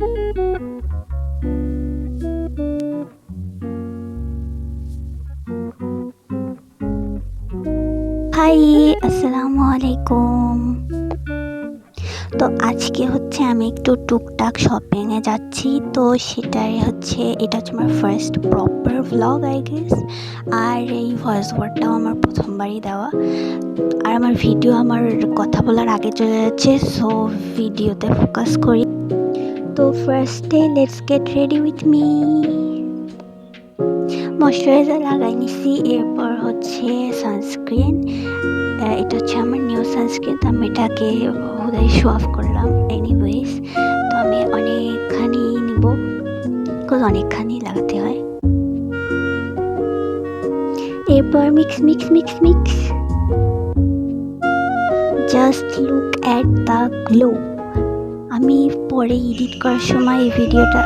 High, আসসালামু আলাইকুম। তো আজকে হচ্ছে আমি একটু টুকটাক শপিংয়ে যাচ্ছি। তো সেটাই হচ্ছে এটা হচ্ছে আমার first proper vlog I guess. আর এই ভয়েস ওভারটাও আমার প্রথমবারই দেওয়া। আর আমার ভিডিও আমার কথা বলার আগে চলে যাচ্ছে, সো ভিডিওতে ফোকাস করি। তো ফার্স্টে let's get ready with me. Moisturiser লাগাই নিছি, এরপর হচ্ছে সানস্ক্রিন। এটা হচ্ছে আমার নিউ সানস্ক্রিন, তো আমি এটাকে হুদাই শো অফ করলাম। এনিওয়েজ, তো আমি অনেকখানি নিব, বিকজ অনেকখানি লাগাতে হয়। এরপর mix mix mix mix, just look at the glow. আমি পরে এডিট করার সময় এই ভিডিওটা,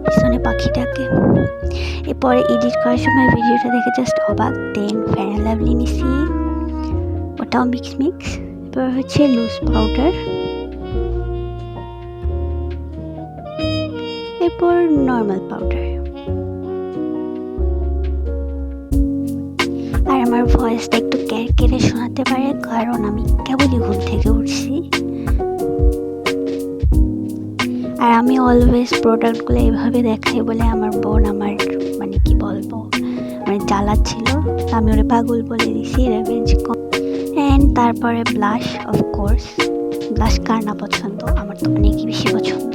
পিছনে পাখিটাকে, এরপরে এডিট করার সময় ভিডিওটা দেখে জাস্ট অবাক। দেন ফেয়ার অ্যান্ড লাভলি নিছি, ওটাও মিক্স মিক্স। এরপর হচ্ছে লুজ পাউডার, এরপর নর্মাল পাউডার। আর আমার ভয়েসটা একটু ক্যারকেরে শোনাতে পারে, কারণ আমি কেবলই ঘুম থেকে উঠছি। আর আমি অলওয়েজ প্রোডাক্টগুলো এভাবে দেখাই বলে আমার বোন আমার মানে কি বলবো মানে জ্বালাচ্ছিল, আমি ওরে পাগল বলে দিছি, রেভেঞ্জ। অ্যান্ড তারপরে ব্লাশ, অফকোর্স। ব্লাশ কার না পছন্দ, আমার তো অনেকই বেশি পছন্দ।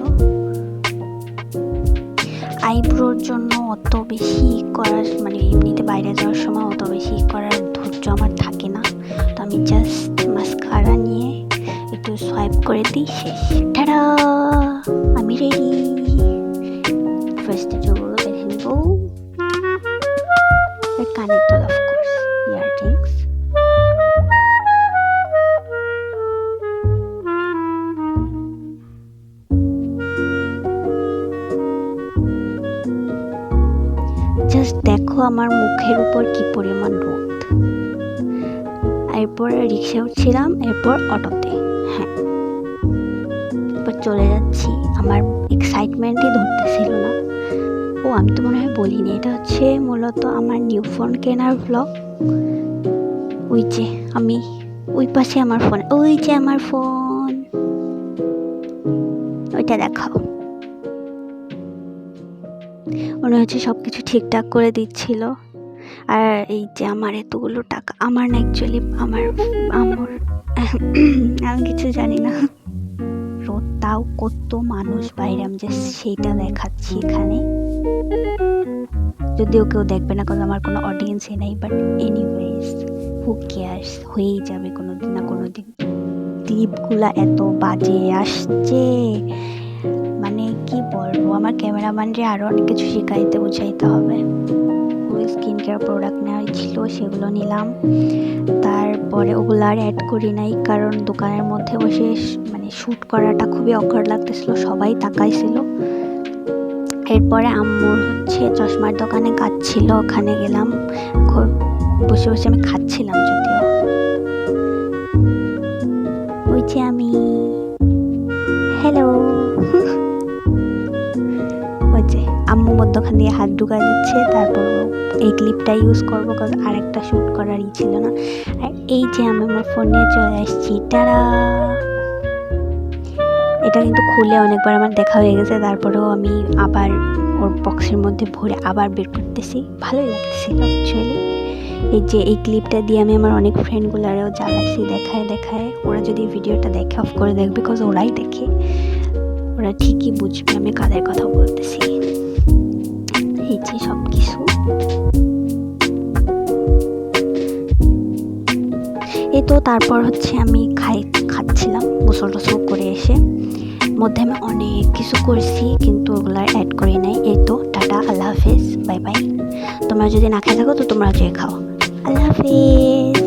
আইব্রোর জন্য অত বেশি করার মানে এমনিতে বাইরে যাওয়ার সময় অত বেশি করার ধৈর্য আমার থাকে না, তো আমি জাস্ট মাস্কারা নিয়ে একটু সোয়াইপ করে দিই, শেষ। টাটা, আমি রেডি। ফার্স্টে চুলগুলো বেঁধে নেব, কানের দুল, অফকোর্স, ইয়াররিংস। জাস্ট দেখো আমার মুখের উপর কি পরিমাণ রোদ। এরপর রিক্সা উঠছিলাম, এরপর অটোতে। হ্যাঁ, এরপর চলে যাচ্ছি। আমার এক্সাইটমেন্টই ধরতেছিল না। আমি তো মনে হয় বলিনি, এটা হচ্ছে মূলত আমার নিউ ফোন কেনার ভ্লগ। ওই যে আমি, ওই পাশে আমার ফোন, ওই যে আমার ফোন, ওইটা দেখাও। মনে হচ্ছে সব কিছু ঠিকঠাক করে দিচ্ছিল। আর এই যে আমার এতগুলো টাকা, আমার না অ্যাকচুয়ালি আমার আমি কিছু জানি না। রোদ, তাও কত মানুষ বাইরে, আমি যে সেইটা দেখাচ্ছি এখানে, যদিও কেউ দেখবে না কারণ আমার কোনো অডিয়েন্সই নেই, বাট এনিওয়েজ হু কেয়ার্স, হয়েই যাবে কোনো দিন না কোনো দিন। ক্লিপগুলা এত বাজে আসছে, মানে কি বলবো, আমার ক্যামেরাম্যানরে আরও অনেক কিছু শেখাইতে বুঝাইতে হবে। ওই স্কিন কেয়ার প্রোডাক্ট নেওয়া ছিল, সেগুলো নিলাম। তারপরে ওগুলো আর অ্যাড করি নাই, কারণ দোকানের মধ্যে বসে মানে শ্যুট করাটা খুবই অকওয়ার্ড লাগতেছিল, সবাই তাকাইছিল। এরপরে আম্মুর হচ্ছে চশমার দোকানে কাজ ছিল, ওখানে গেলাম। বসে বসে আমি খাচ্ছিলাম, যদিও ওই যে আমি, হ্যালো। ওই যে আম্মু মধ্যখান দিয়ে হাত ঢুকা দিচ্ছে, তারপর এই ক্লিপটা ইউজ করবো, কারণ আরেকটা শ্যুট করারই ছিল না। আর এই যে আমি আমার ফোন নিয়ে চলে আসছি, টারা। এটা কিন্তু খুলে অনেকবার আমার দেখা হয়ে গেছে, তারপরেও আমি আবার ওর বক্সের মধ্যে ভরে আবার বের করতেছি, ভালোই লাগতেছিল অ্যাকচুয়ালি। এই যে এই ক্লিপটা দিয়ে আমি আমার অনেক ফ্রেন্ডগুলারেও জ্বালাইছি, দেখায়। ওরা যদি ভিডিওটা দেখে অফ করে দেখবে, বিকজ ওরাই দেখে, ওরা ঠিকই বুঝবে আমি কাদের কথা বলতেছি। এই যে সব কিছু, এই তো তারপর হচ্ছে আমি খাচ্ছিলাম গোসল টোসল করে এসে। মধ্যে আমি অনেক কিছু করছি, কিন্তু ওগুলো অ্যাড করি নাই। এই তো টাটা, আল্লাহ হাফেজ, বাই বাই। তোমরা যদি না খেয়ে থাকো তো তোমরা যেয়ে খাও। আল্লাহ হাফেজ।